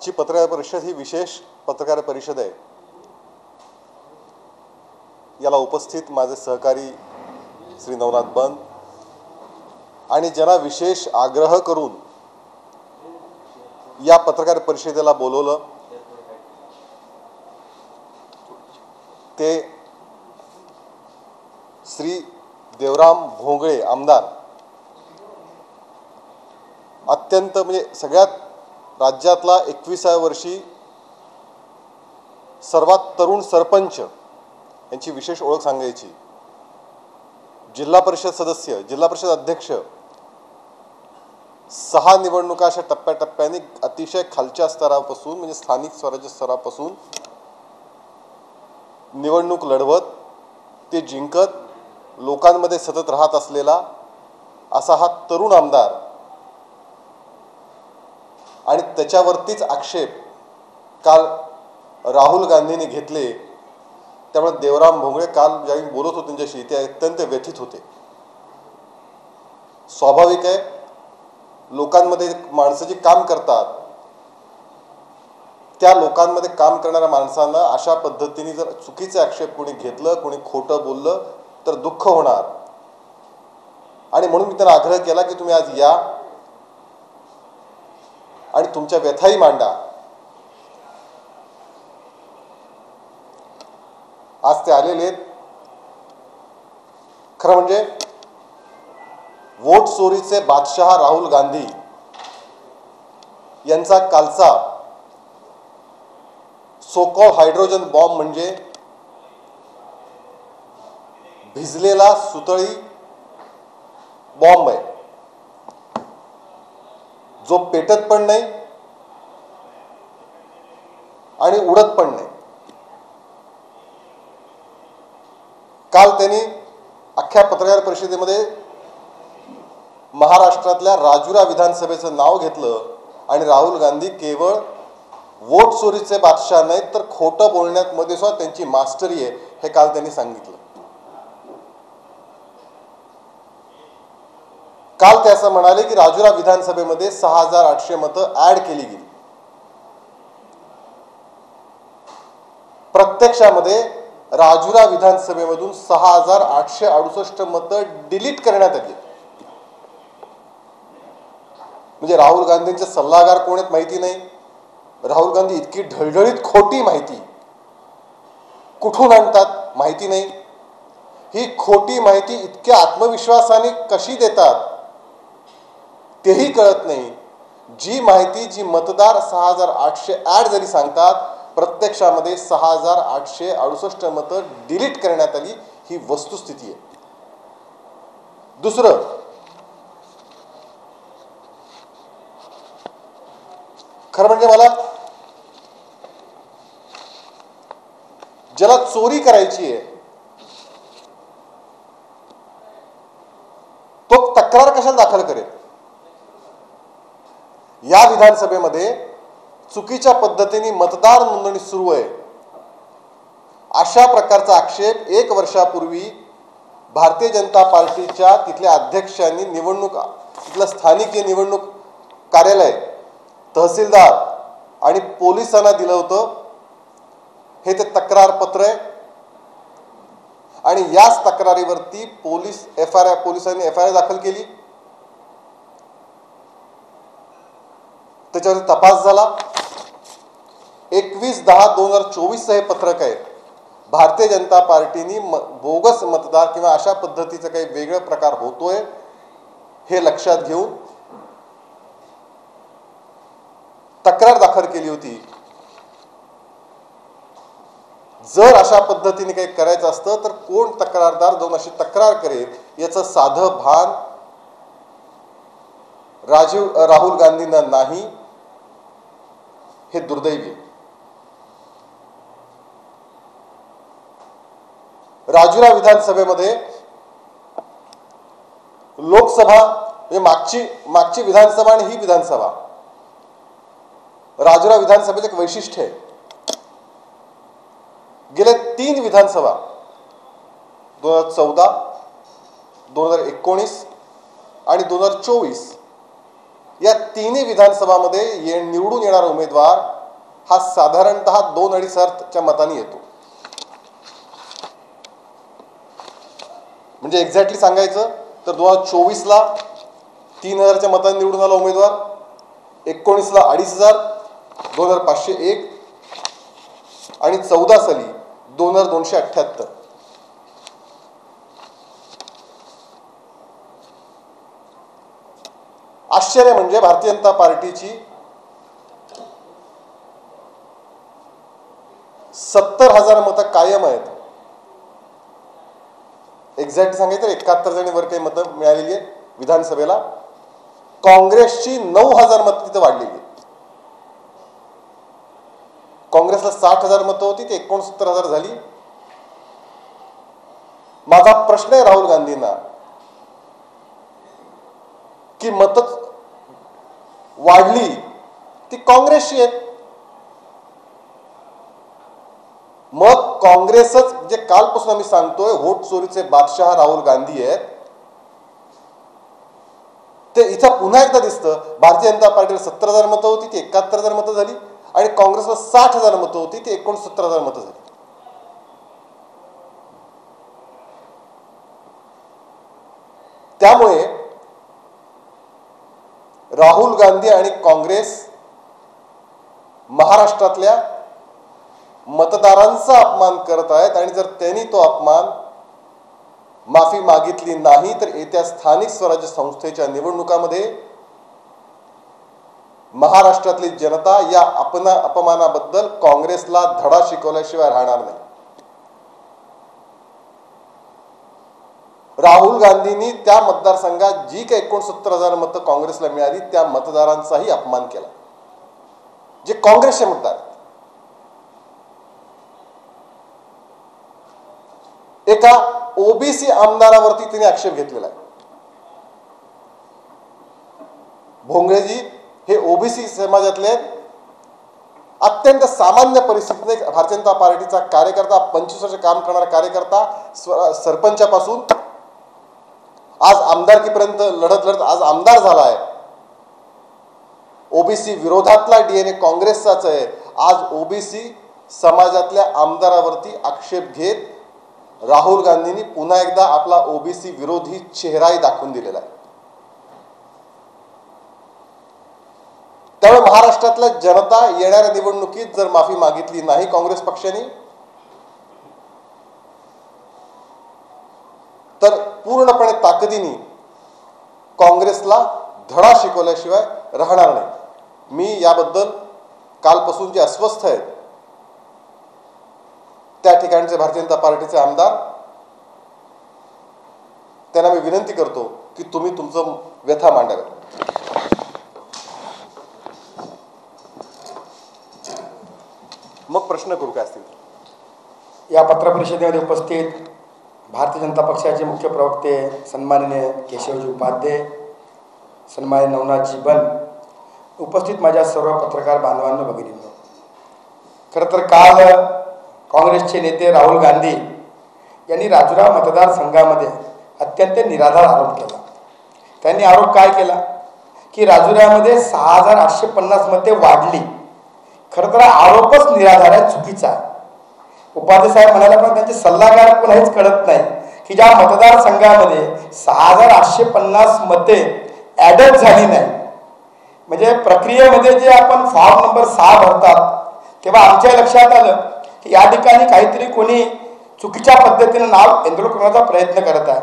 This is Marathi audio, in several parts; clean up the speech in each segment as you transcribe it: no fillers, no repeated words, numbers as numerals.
आजची पत्रकार परिषद ही विशेष पत्रकार परिषद आहे. याला उपस्थित माझे सहकारी श्री नवनाथ बन आणि ज्यांना विशेष आग्रह करून या पत्रकार परिषदेला बोलवलं ते श्री देवराम भोंगळे आमदार, अत्यंत म्हणजे सगळ्यात राज्यातला 21व्या वर्षी सर्वात तरुण सरपंच यांची विशेष ओळख सांगायची. जिल्हा परिषद सदस्य, जिल्हा परिषद अध्यक्ष, 6 निवडणुका अशा टप्प्याटप्प्याने अतिशय खालच्या स्तरापासून म्हणजे स्थानिक स्वराज्य स्तरापासून निवडणूक लढवत ते जिंकत लोकांमध्ये सतत राहत असलेला असा हा तरुण आमदार आणि त्याच्यावरतीच आक्षेप काल राहुल गांधींनी घेतले. त्यामुळे देवराम भोंगळे काल ज्यावेळी बोलत होते त्यांच्याशी ते अत्यंत व्यथित होते. स्वाभाविक आहे, लोकांमध्ये माणसं जी काम करतात त्या लोकांमध्ये काम करणाऱ्या माणसांना अशा पद्धतीने जर चुकीचे आक्षेप कोणी घेतलं, कोणी खोटं बोललं तर दुःख होणार. आणि म्हणून मी त्यांना आग्रह केला की तुम्ही आज या आणि तुमच्या व्यथाही मांडा. आज ते आलेले आहेत. खरं म्हणजे वोट चोरीचे बादशहा राहुल गांधी यांचा कालचा सो कॉल्ड हायड्रोजन बॉम्ब म्हणजे भिजलेला सुतळी बॉम्ब आहे, जो पेटत पण नाही आणि उडत पण नाही. काल त्यांनी अख्ख्या पत्रकार परिषदेमध्ये महाराष्ट्रातल्या राजुरा विधानसभेचं नाव घेतलं आणि राहुल गांधी केवळ वोट चोरीचे बादशाह नाहीत तर खोटं बोलण्यात मध्ये सुद्धा त्यांची मास्टरी आहे हे काल त्यांनी सांगितलं. काल ते असं म्हणाले की राजुरा विधानसभेमध्ये 6800 मतं ऍड केली गेली. प्रत्यक्षामध्ये राजुरा विधानसभेमधून 6868 मतं डिलीट करण्यात आली. म्हणजे राहुल गांधींचे सल्लागार कोण आहेत माहिती नाही. राहुल गांधी इतकी ढळढळीत खोटी माहिती कुठून आणतात माहिती नाही. ही खोटी माहिती इतक्या आत्मविश्वासाने कशी देतात तेही कळत नाही. जी माहिती जी मतदार 6800 ऍड जरी सांगतात, प्रत्यक्षामध्ये 6868 मतं डिलीट करण्यात आली. ही वस्तुस्थिती आहे. दुसरं, खरं म्हणजे मला ज्याला चोरी करायची आहे तो तक्रार कशाला दाखल करेल. या विधानसभेमध्ये चुकीच्या पद्धतीने मतदार नोंदणी सुरू आहे अशा प्रकारचा आक्षेप 1 वर्षापूर्वी भारतीय जनता पार्टीच्या तिथल्या अध्यक्षांनी निवडणूक तिथलं स्थानिक निवडणूक कार्यालय, तहसीलदार आणि पोलिसांना दिलं होतं. हे ते तक्रार पत्र आहे आणि याच तक्रारीवरती पोलिसांनी FIR दाखल केली. त्याच्यावर तपास झाला. 21/10/2024 हे पत्रक आहे. भारतीय जनता पार्टीनी बोगस मतदार किंवा अशा पद्धतीचा काही वेगळा प्रकार होतोय हे लक्षात घेऊन तक्रार दाखल केली होती. जर अशा पद्धतीने काही करायचं असतं तर कोण तक्रारदार जाऊन अशी तक्रार करेल याचं साधं भान राहुल गांधींना नाही. हे दुर्दैवी. राजुरा विधानसभेमध्ये लोकसभा म्हणजे मागची विधानसभा आणि ही विधानसभा, राजुरा विधानसभेचं एक वैशिष्ट्य आहे. गेले 3 विधानसभा 2014, 2019 आणि 2024 या तिन्ही विधानसभामध्ये निवडून येणारा उमेदवार हा साधारणतः 2-2.5 मतांनी येतो. म्हणजे एक्झॅक्टली सांगायचं तर 2024ला 3,000 मतांनी निवडून आला उमेदवार, 19ला 2,500, 2,501 आणि 14 साली 2,278. आश्चर्य म्हणजे भारतीय जनता पार्टीची 70,000 मतं कायम आहेत. एक्झॅक्ट सांगायचं 71 जणी वर काही मतं मिळालेली आहेत विधानसभेला. काँग्रेसची 9,000 मतं तिथे वाढलेली आहेत. काँग्रेसला 60,000 मतं होती, ती 69,000 झाली. माझा प्रश्न आहे राहुल गांधींना की मतं वाढली ती काँग्रेसची आहेत. मग काँग्रेसच जे कालपासून आम्ही सांगतोय व्होट चोरीचे बादशाह राहुल गांधी आहेत, ते इथं पुन्हा एकदा दिसतं. भारतीय जनता पार्टीला 70,000 मतं होती, ती 71,000 मतं झाली आणि काँग्रेसला 60,000 मतं होती, ती 69,000 मतं झाली. त्यामुळे राहुल गांधी आणि काँग्रेस महाराष्ट्रातल्या मतदारांचा अपमान करत आहेत आणि जर त्यांनी तो अपमान माफी मागितली नाही तर येत्या स्थानिक स्वराज्य संस्थेच्या निवडणुकामध्ये महाराष्ट्रातली जनता या अपमानाबद्दल काँग्रेसला धडा शिकवल्याशिवाय राहणार नाही. राहुल गांधींनी त्या मतदारसंघात जी काही 69,000 मतं काँग्रेसला मिळाली त्या मतदारांचाही अपमान केला, जे काँग्रेसचे मतदार आहेत. एका ओबीसी आमदारावरती तिने आक्षेप घेतलेला आहे. भोंगळेजी हे ओबीसी समाजातले अत्यंत सामान्य परिस्थितीत भारतीय जनता पार्टीचा कार्यकर्ता, 25 वर्ष काम करणारा कार्यकर्ता, सरपंचापासून आज आमदारकीपर्यंत लढत लढत आज आमदार झाला आहे. ओबीसी विरोधातला डीएनए काँग्रेसचाच आहे. आज ओबीसी समाजातल्या आमदारावरती आक्षेप घेत राहुल गांधींनी पुन्हा एकदा आपला ओबीसी विरोधी चेहराही दाखवून दिलेला आहे. त्यामुळे महाराष्ट्रातल्या जनता येणाऱ्या निवडणुकीत जर माफी मागितली नाही काँग्रेस पक्षाने तर पूर्णपणे ताकदीने काँग्रेसला धडा शिकवल्याशिवाय राहणार नाही. मी याबद्दल कालपासून जे अस्वस्थ आहेत त्या ठिकाणचे भारतीय जनता पार्टीचे आमदार, त्यांना मी विनंती करतो की तुम्ही तुमचं व्यथा मांडावे. मग प्रश्न करू काय असतील. या पत्रपरिषदेमध्ये उपस्थित भारतीय जनता पक्षाचे मुख्य प्रवक्ते सन्माननीय केशवजी उपाध्याय, सन्माननीय नवनाथजी बन, उपस्थित माझ्या सर्व पत्रकार बांधवांनो, भगिनींनो, खरं तर काल काँग्रेसचे नेते राहुल गांधी यांनी राजुरा मतदारसंघामध्ये अत्यंत निराधार आरोप केला. त्यांनी आरोप काय केला की राजुऱ्यामध्ये 6,850 मते वाढली. खरं तर आरोपच निराधार आहे, चुकीचा आहे. उपाध्याय साहेब म्हणाला पण त्यांचे सल्लागार पण हेच कळत नाही की ज्या मतदारसंघामध्ये 6,850 मते ॲडच झाली नाही, म्हणजे प्रक्रियेमध्ये जे आपण फॉर्म नंबर 6 भरतात तेव्हा आमच्या लक्षात आलं की या ठिकाणी काहीतरी कोणी चुकीच्या पद्धतीनं नाव एनरोल करण्याचा प्रयत्न करत आहे.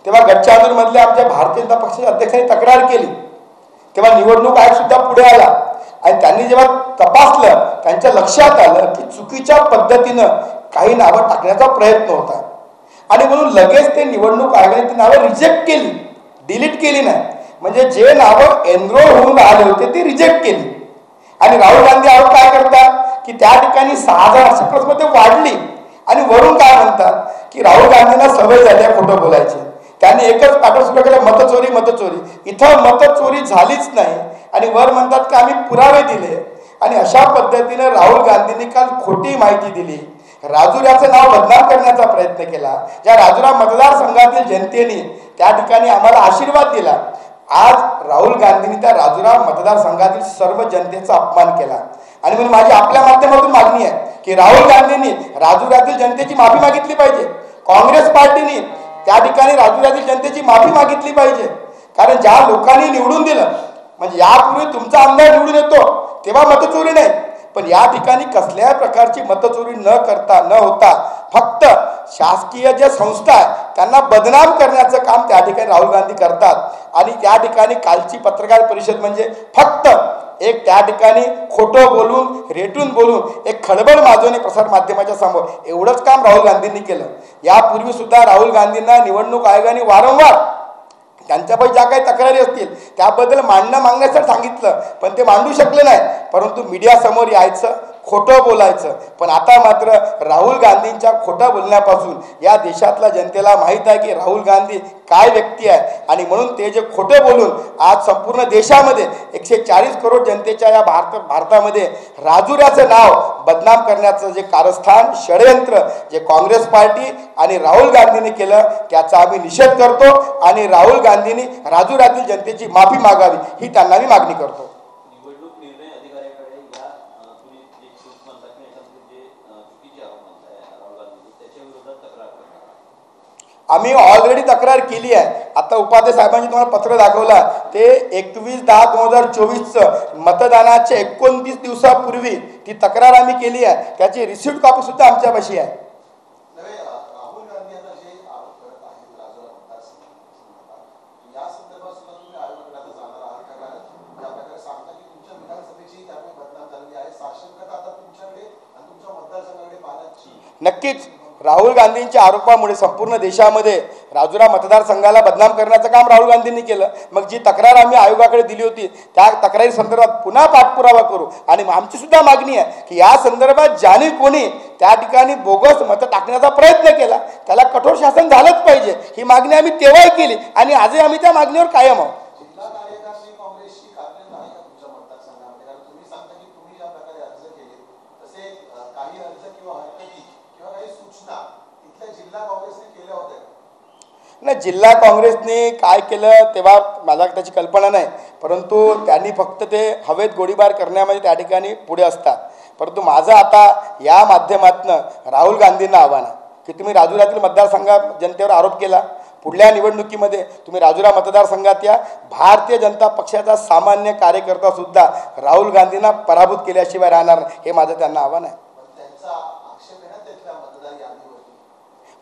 तेव्हा गडचिरोलीमधल्या आमच्या भारतीय जनता पक्षाच्या अध्यक्षांनी तक्रार केली. तेव्हा निवडणूक आयोग सुद्धा पुढे आला आणि त्यांनी जेव्हा तपासलं त्यांच्या लक्षात आलं की चुकीच्या पद्धतीनं काही नावं टाकण्याचा प्रयत्न होता आणि म्हणून लगेच ते निवडणूक आयोगाने ती नावं रिजेक्ट केली, डिलीट केली नाही. म्हणजे जे नावं एनरोल होऊन राहिले होते ती रिजेक्ट केली. आणि राहुल गांधी आरोप काय करतात की त्या ठिकाणी 6,800 मध्ये वाढली आणि वरून काय म्हणतात की राहुल गांधींना सवय झाली आहे खोटं बोलायची. त्यांनी एकच पॅटर्न सुरू केलं, मतचोरी मतचोरी. इथं मतचोरी झालीच नाही आणि वर म्हणतात की आम्ही पुरावे दिले. आणि अशा पद्धतीने राहुल गांधींनी काल खोटी माहिती दिली, राजुऱ्याचं नाव बदनाम करण्याचा प्रयत्न केला. ज्या राजुरा मतदारसंघातील जनतेने त्या ठिकाणी आम्हाला आशीर्वाद दिला, आज राहुल गांधींनी त्या राजुरा मतदारसंघातील सर्व जनतेचा अपमान केला आणि म्हणून माझी आपल्या माध्यमातून मागणी आहे की राहुल गांधींनी राजुरातील जनतेची माफी मागितली पाहिजे. काँग्रेस पार्टीने त्या ठिकाणी राजुरातील जनतेची माफी मागितली पाहिजे. कारण ज्या लोकांनी निवडून दिलं, म्हणजे यापूर्वी तुमचा आमदार निवडून येतो तेव्हा मतचोरी नाही, पण या ठिकाणी कसल्याही प्रकारची मतचोरी न करता न होता फक्त शासकीय जे संस्था आहे त्यांना बदनाम करण्याचं काम त्या ठिकाणी राहुल गांधी करतात. आणि त्या ठिकाणी कालची पत्रकार परिषद म्हणजे फक्त एक त्या ठिकाणी खोटं बोलून रेटून बोलून एक खळबळ माजवणे प्रसार माध्यमाच्या समोर, एवढंच काम राहुल गांधींनी केलं. यापूर्वी सुद्धा राहुल गांधींना निवडणूक आयोगाने वारंवार त्यांच्यापैकी ज्या काही तक्रारी असतील त्याबद्दल मागण्यासाठी सांगितलं, पण ते मांडू शकले नाही. परंतु मीडियासमोर यायचं, खोटं बोलायचं. पण आता मात्र राहुल गांधींच्या खोटं बोलण्यापासून या देशातल्या जनतेला माहीत आहे की राहुल गांधी काय व्यक्ती आहे. आणि म्हणून ते जे खोटं बोलून आज संपूर्ण देशामध्ये 140 करोड जनतेच्या या भारतामध्ये राजुऱ्याचं नाव बदनाम करण्याचं जे कारस्थान षडयंत्र जे काँग्रेस पार्टी आणि राहुल गांधींनी केलं त्याचा आम्ही निषेध करतो. आणि राहुल गांधींनी राजुऱ्यातील जनतेची माफी मागावी ही त्यांना मी मागणी करतो. आम्ही ऑलरेडी तक्रार केली आहे. आता उपाध्याय साहेबांनी तुम्हाला पत्र दाखवला ते 21/10/2024 मतदानाच्या 29 दिवसापूर्वी ती तक्रार आम्ही केली आहे. त्याची रिसिप्ट कॉपी सुद्धा आमच्यापाशी आहे. नक्कीच राहुल गांधींच्या आरोपामुळे संपूर्ण देशामध्ये राजुरा मतदारसंघाला बदनाम करण्याचं काम राहुल गांधींनी केलं. मग जी तक्रार आम्ही आयोगाकडे दिली होती त्या तक्रारी संदर्भात पुन्हा पाठपुरावा करू. आणि आमची सुद्धा मागणी आहे की या संदर्भात ज्याने कोणी त्या ठिकाणी बोगस मतं टाकण्याचा प्रयत्न केला त्याला कठोर शासन झालंच पाहिजे. ही मागणी आम्ही तेव्हाही केली आणि आजही आम्ही त्या मागणीवर कायम आहोत. नाही, जिल्हा काँग्रेसने काय केलं तेव्हा मला त्याची कल्पना नाही, परंतु त्यांनी फक्त ते हवेत गोळीबार करण्यामध्ये त्या ठिकाणी पुढे असतात. परंतु माझं आता या माध्यमातून राहुल गांधींना आव्हान आहे की तुम्ही राजुरातील मतदारसंघात जनतेवर आरोप केला, पुढल्या निवडणुकीमध्ये तुम्ही राजुरा मतदारसंघात या. भारतीय जनता पक्षाचा सामान्य कार्यकर्ता सुद्धा राहुल गांधींना पराभूत केल्याशिवाय राहणार, हे माझं त्यांना आव्हान आहे.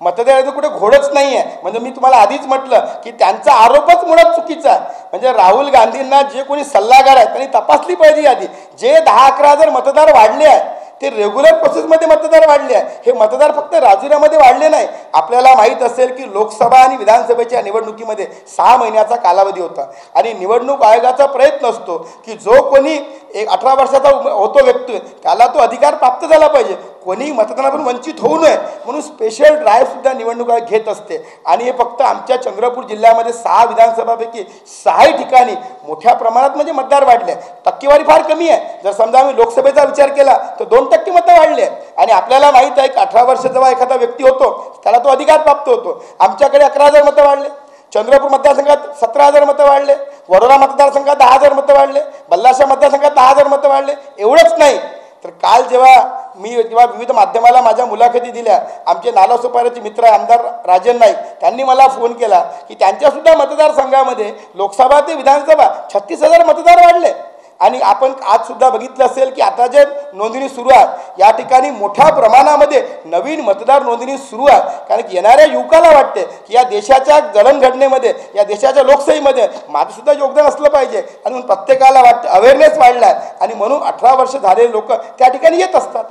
मतदार यादीत कुठे घोडच नाही आहे. म्हणजे मी तुम्हाला आधीच म्हटलं की त्यांचा आरोपच मुळात चुकीचा आहे. म्हणजे राहुल गांधींना जे कोणी सल्लागार आहेत त्यांनी तपासली पाहिजे यादी. जे 10-11 हजार मतदार वाढले आहेत ते रेग्युलर प्रोसेसमध्ये मतदार वाढले आहे. हे मतदार फक्त राजुऱ्यामध्ये वाढले नाही. आपल्याला माहीत असेल की लोकसभा आणि विधानसभेच्या निवडणुकीमध्ये 6 महिन्याचा कालावधी होता आणि निवडणूक आयोगाचा प्रयत्न असतो की जो कोणी 18 वर्षाचा होतो व्यक्ती त्याला तो अधिकार प्राप्त झाला पाहिजे, कोणी मतदानातून वंचित होऊ नये म्हणून स्पेशल ड्राईव्ह सुद्धा निवडणूक आयोग घेत असते. आणि हे फक्त आमच्या चंद्रपूर जिल्ह्यामध्ये 6 विधानसभापैकी 6 ठिकाणी मोठ्या प्रमाणात म्हणजे मतदार वाढले. टक्केवारी फार कमी आहे. जर समजा आम्ही लोकसभेचा विचार केला तर 2% मतं वाढले. आणि आपल्याला माहीत आहे की 18 वर्ष जेव्हा एखादा व्यक्ती होतो त्याला तो अधिकार प्राप्त होतो. आमच्याकडे 11,000 मतं वाढले. चंद्रपूर मतदारसंघात 17,000 मतं वाढले. वरोरा मतदारसंघात 10,000 मतं वाढले. बल्लारशाह मतदारसंघात 10,000 मतं वाढले. एवढंच नाही तर काल जेव्हा विविध माध्यमाला माझ्या मुलाखती दिल्या, आमचे नालासोपाऱ्याचे मित्र आमदार राजन नाईक त्यांनी मला फोन केला की त्यांच्यासुद्धा मतदारसंघामध्ये लोकसभा ते विधानसभा 36,000 मतदार वाढले. आणि आपण आज सुद्धा बघितलं असेल की आता जे नोंदणी सुरू आहे या ठिकाणी मोठ्या प्रमाणामध्ये नवीन मतदार नोंदणी सुरू आहे. कारण की येणाऱ्या युवकाला वाटते की या देशाच्या जडणघडणीमध्ये या देशाच्या लोकशाहीमध्ये माझं सुद्धा योगदान असलं पाहिजे. आणि म्हणून प्रत्येकाला वाटतं अवेअरनेस वाढला आहे आणि म्हणून 18 वर्ष झालेले लोक त्या ठिकाणी येत असतात.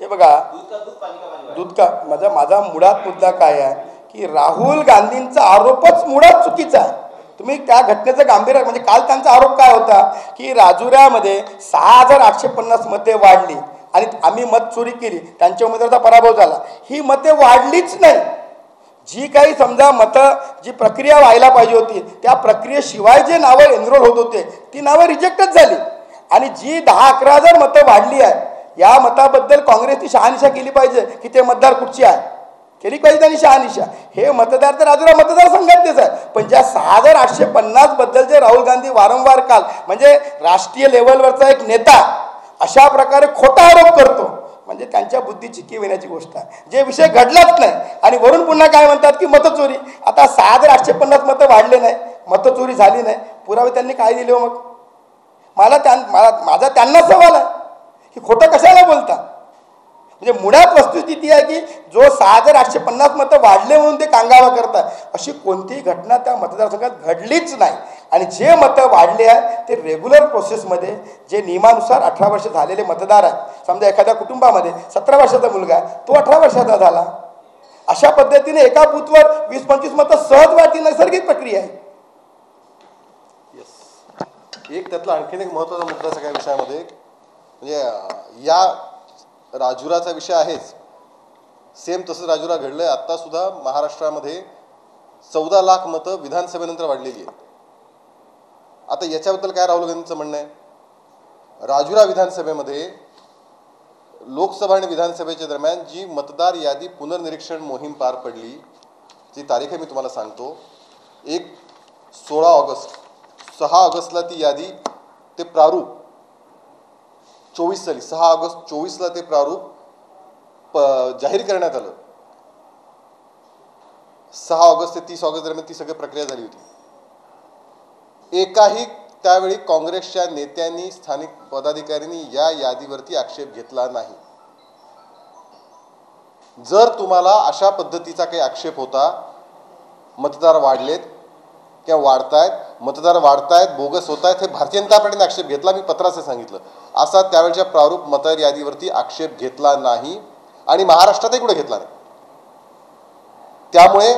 हे बघा, दूध का माझा मुळात मुद्दा काय आहे की राहुल गांधींचा आरोपच मुळात चुकीचा आहे. तुम्ही त्या घटनेचं गांभीर्य म्हणजे काल त्यांचा आरोप काय होता की राजुऱ्यामध्ये 6,850 मते वाढली आणि आम्ही मत चोरी केली, त्यांच्या उमेदवाराचा पराभव झाला. ही मते वाढलीच नाही. जी काही समजा मतं जी प्रक्रिया व्हायला पाहिजे होती त्या प्रक्रियेशिवाय जे नावं एनरोल होत होते ती नावं रिजेक्टच झाली. आणि जी 10-11,000 मतं वाढली आहे या मताबद्दल काँग्रेसची शहानिशा केली पाहिजे की ते मतदार कुठचे आहे, केली पाहिजे त्यांनी शहानिशा. हे मतदार तर राजुरा मतदारसंघातलेच आहे, पण ज्या 6,850 बद्दल जे राहुल गांधी वारंवार काल म्हणजे राष्ट्रीय लेवलवरचा एक नेता अशा प्रकारे खोटा आरोप करतो म्हणजे त्यांच्या बुद्धीची कीव येण्याची गोष्ट आहे. जे विषय घडलाच नाही आणि वरून पुन्हा काय म्हणतात की मतचोरी. आता 6,850 मतं वाढले नाही, मतचोरी झाली नाही, पुरावे त्यांनी काय दिले हो मग? माझा त्यांना सवाल आहे की खोटं कशाला बोलता. म्हणजे मुळात वस्तुस्थिती आहे की जो 6,850 मतं वाढले म्हणून ते कांगावा करतात अशी कोणतीही घटना त्या मतदारसंघात घडलीच नाही. आणि जे मतं वाढले आहे ते रेग्युलर प्रोसेसमध्ये जे नियमानुसार 18 वर्ष झालेले मतदार आहेत. समजा एखाद्या कुटुंबामध्ये 17 वर्षाचा मुलगा आहे, तो 18 वर्षाचा झाला, अशा पद्धतीने एका बूथवर 20-25 मतं सहज वाढती, नैसर्गिक प्रक्रिया आहे. एक त्यातला आणखीन एक महत्त्वाचा मुद्दा सगळ्या विषयामध्ये म्हणजे या राजुराचा विषय आहेच, सेम तसं राजुरा घडलंय. आत्ता सुद्धा महाराष्ट्रामध्ये 14 लाख मतं विधानसभेनंतर वाढलेली आहेत. आता याच्याबद्दल काय राहुल गांधींचं म्हणणं आहे? राजुरा विधानसभेमध्ये लोकसभा आणि विधानसभेच्या दरम्यान जी मतदार यादी पुनर्निरीक्षण मोहीम पार पडली, जी तारीख आहे मी तुम्हाला सांगतो. 16 ऑगस्ट, 6 ऑगस्टला ती यादी ते प्रारूप 24 साली 6 ऑगस्ट 24ला ते प्रारूप जाहीर करण्यात आलं. 6 ऑगस्ट ते 30 ऑगस्ट दरम्यान ती सगळी प्रक्रिया झाली होती. एकाही त्यावेळी काँग्रेसच्या नेत्यांनी, स्थानिक पदाधिकाऱ्यांनी या यादीवरती आक्षेप घेतला नाही. जर तुम्हाला अशा पद्धतीचा काही आक्षेप होता, मतदार वाढलेत किंवा वाढतायत, मतदार वाढतायत, बोगस होत आहेत, हे भारतीय जनता पार्टीने आक्षेप घेतला, मी पत्राचं सांगितलं, असा त्यावेळच्या प्रारूप मतदार यादीवरती आक्षेप घेतला नाही आणि महाराष्ट्रातही कुठे घेतला नाही. त्यामुळे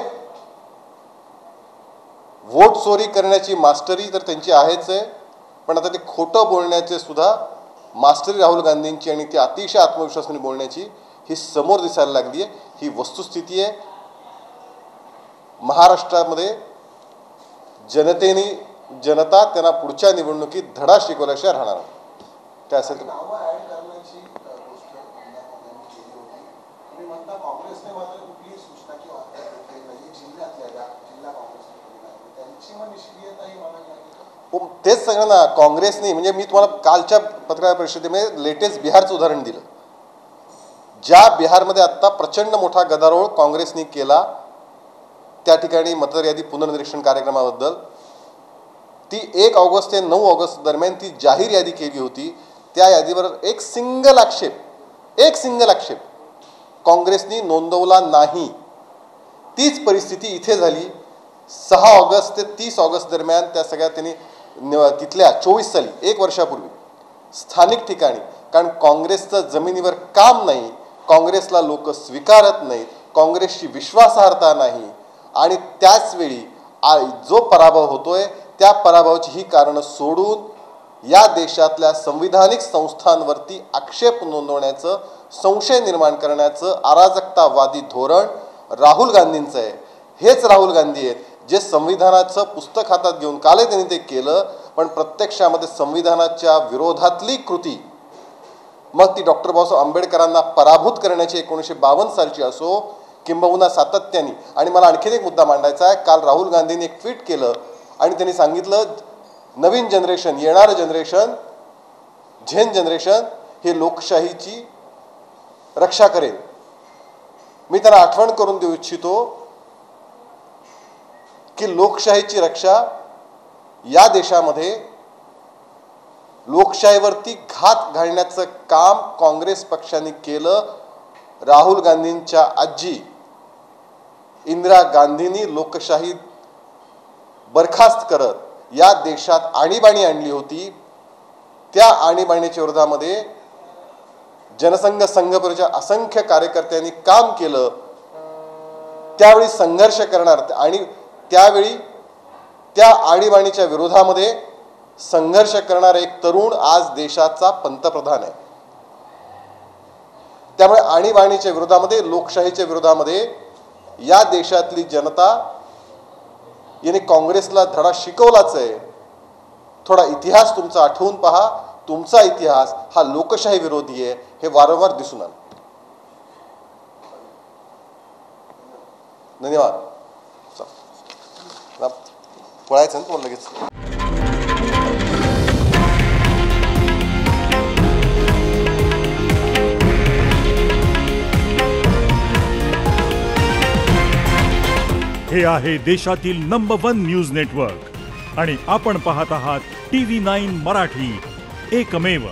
वोट चोरी करण्याची मास्टरी तर त्यांची आहेच आहे, पण आता ते खोटं बोलण्याचे सुद्धा मास्टरी राहुल गांधींची आणि ती अतिशय आत्मविश्वासाने बोलण्याची ही समोर दिसायला लागली आहे. ही वस्तुस्थिती आहे. महाराष्ट्रामध्ये जनता त्यांना पुढच्या निवडणुकीत धडा शिकवल्याशिवाय राहणार नाही. काय असेल तर तेच सगळं ना काँग्रेसने, म्हणजे मी तुम्हाला कालच्या पत्रकार परिषदेमध्ये लेटेस्ट बिहारचं उदाहरण दिलं. ज्या बिहारमध्ये आत्ता प्रचंड मोठा गदारोळ काँग्रेसने केला, त्या ठिकाणी मतदार यादी पुनर्निरीक्षण कार्यक्रमाबद्दल ती 1 ऑगस्ट ते 9 ऑगस्ट दरम्यान ती जाहीर यादी केली होती. त्या यादीवर एक सिंगल आक्षेप काँग्रेसनी नोंदवला नाही. तीच परिस्थिती इथे झाली. 6 ऑगस्ट ते 30 ऑगस्ट दरम्यान त्या सगळ्या त्यांनी तिथल्या 24 साली 1 वर्षापूर्वी स्थानिक ठिकाणी, कारण काँग्रेसचं जमिनीवर काम नाही, काँग्रेसला लोक स्वीकारत नाहीत, काँग्रेसची विश्वासार्हता नाही आणि त्याचवेळी जो पराभव होतोय त्या पराभवाची ही कारणं सोडून या देशातल्या संविधानिक संस्थांवरती आक्षेप नोंदवण्याचं, संशय निर्माण करण्याचं अराजकतावादी धोरण राहुल गांधींचं आहे. हेच राहुल गांधी आहेत जे संविधानाचं पुस्तक हातात घेऊन, कालही त्यांनी ते केलं, पण प्रत्यक्षामध्ये संविधानाच्या विरोधातली कृती, मग ती डॉक्टर बाबासाहेब आंबेडकरांना पराभूत करण्याची 1952 सालची असो किंबहुना सातत्याने. आणि मला आणखीन एक मुद्दा मांडायचा आहे. काल राहुल गांधींनी एक ट्विट केलं आणि त्यांनी सांगितलं नवीन जनरेशन, येणारं जनरेशन, झेन जनरेशन हे लोकशाहीची रक्षा करेल. मी त्यांना आठवण करून देऊ इच्छितो की लोकशाहीची रक्षा या देशामध्ये लोकशाहीवरती घात घालण्याचं काम काँग्रेस पक्षाने केलं. राहुल गांधींच्या आजी इंदिरा गांधींनी लोकशाही बरखास्त करत या देशात आणीबाणी आणली होती. त्या आणीबाणीच्या विरोधामध्ये जनसंघ संघपरिवाराच्या असंख्य कार्यकर्त्यांनी काम केलं. त्यावेळी संघर्ष करणार आणि त्यावेळी त्या आणीबाणीच्या विरोधामध्ये संघर्ष करणारा एक तरुण आज देशाचा पंतप्रधान आहे. त्यामुळे आणीबाणीच्या विरोधामध्ये, लोकशाहीच्या विरोधामध्ये या देशातली जनता याने काँग्रेसला धडा शिकवलाच आहे. थोडा इतिहास तुमचा आठवून पहा. तुमचा इतिहास हा लोकशाही विरोधी आहे हे वारंवार दिसून आलं. धन्यवाद. पळायचं ना तुम्हाला लगेच. हे आहे देशातील नंबर 1 न्यूज नेटवर्क आणि आपण पाहत आहात TV9 मराठी, एकमेव.